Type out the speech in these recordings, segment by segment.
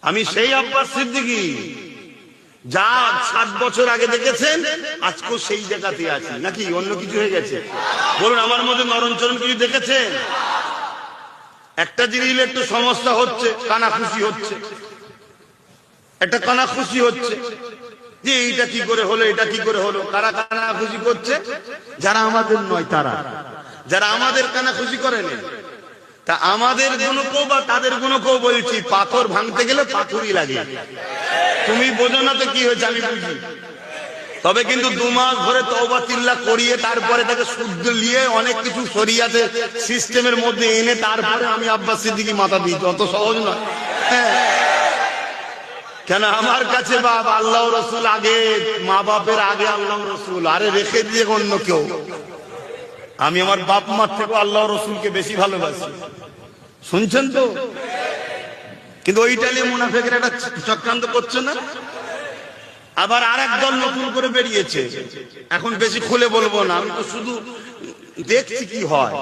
আমি সেই আব্বাস সিদ্দিকী যা 60 বছর আগে দেখেছেন, আজকেও সেই জায়গাতে আছি, নাকি অন্য কিছু হয়ে গেছে? বলুন, আমার মধ্যে নরমচরণ কিছু দেখেছেন? একটা জিনিস একটু সমস্যা হচ্ছে, কানাখুশি হচ্ছে, একটা কানাখুশি হচ্ছে যে এইটা কি করে হলো, এটা কি করে হলো। কারা কানাখুশি করছে? যারা আমাদের নয় তারা, যারা আমাদের কানাখুশি করেন। তা আমাদের গুণকেও বা তাদের গুণকেও বলছি, পাথর ভাঙতে গেলে পাথরই লাগে। তুমি বোঝো না তো কি হয়েছে, আমি বুঝি। তবে কিন্তু 2 মাস ধরে তওবা তিল্লা করিয়ে তারপরে তাকে শুদ্ধ নিয়ে অনেক কিছু শরিয়াতে সিস্টেমের মধ্যে এনে তারপরে আমি আব্বাস সিদ্দিকী মাথা দিই, অত সহজ নয়। কেন আমার কাছে বাপ আল্লাহ রসুল আগে, মা বাপের আগে আল্লাহ রসুল, আরে রেখে দিয়ে অন্য কেউ। আমি আমার বাপ মার থেকে আল্লাহ রসুলকে বেশি ভালোবাসি, শুনছেন তো? কিন্তু ওইটা নিয়ে মুনাফিকরা একটা চক্রান্ত করছে না? আবার আরেক দল নতুন করে বেরিয়েছে, এখন বেশি খুলে বলবো না, আমি তো শুধু দেখছি কি হয়।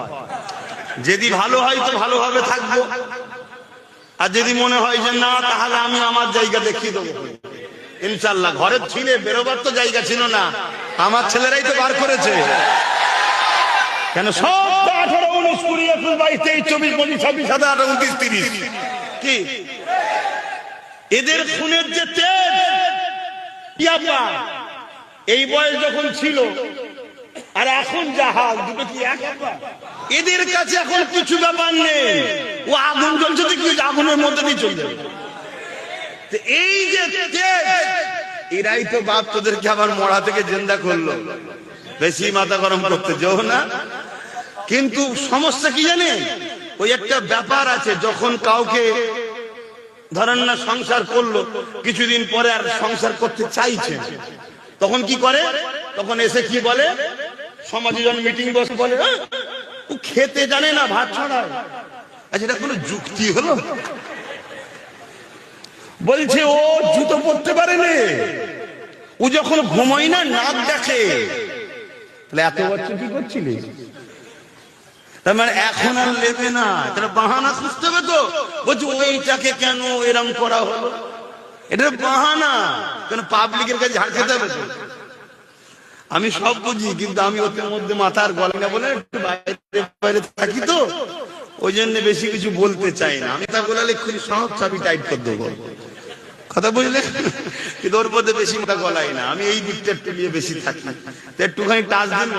যদি ভালো হয় তো ভালোভাবে থাকবো, আর যদি মনে হয় যে না, তাহলে আমি আমার জায়গা দেখিয়ে দেবো ইনশাল্লাহ। ঘরের ছিলে বেরোবার তো জায়গা ছিল না, আমার ছেলেরাই তো বার করেছে। কেন সব 18, 19, 20, 21, 22, 23, 24, 25, 26, 27, 28, 29, 30 কি এদের খুনের যে তেজ, এই বয়স যখন ছিল আর এখন জাহাজ, দুটো কি এক? এদের কাছে এখন কিছু ব্যাপার নেই, ও আগুন জ্বলছে তো কি আগুনের মধ্যে দিয়ে চলে যাবে। এই যে এরাই তো বাপ তোদেরকে আবার মরা থেকে জিন্দা করলো, বেশি মাথা গরম করতে যাও না। কিন্তু সমস্যা কি জানে, ওই একটা ব্যাপার আছে, যখন কাউকে ধরেন না সংসার করলো, কিছুদিন পরে আর সংসার করতে চাইছে, তখন কি করে? তখন এসে কি বলে, সমাজে যখন মিটিং বসে বলে, ও খেতে জানে না, ভাত ছড়ায়। আচ্ছা, এটা কোনো যুক্তি হলো? বলছে ও জুতো পরতে পারে না, ও যখন ঘুমায় না নাক দেখে। তাহলে এত বছর কি করছিলি? তার মানে এখন আর লেবে না, এটা বাহানা খুঁজতে হবে তো। বলছি ওইটাকে কেন এরম করা হলো, এটা বাহানা, কেন পাবলিকের কাছে ঝাড় খেতে হবে তো। আমি সব বুঝি, কিন্তু আমি ওদের মধ্যে মাথার গলা না বলে একটু বাইরে বাইরে থাকি তো, ওই জন্য বেশি কিছু বলতে চাই না। আমি তা বলালে খুব সহজ চাবি টাইট করে দেবো, কথা বুঝলে? কিন্তু ওর মধ্যে বেশি মাথা গলাই না, আমি এই দিকটা একটু নিয়ে বেশি থাকি, একটুখানি টাচ দিন।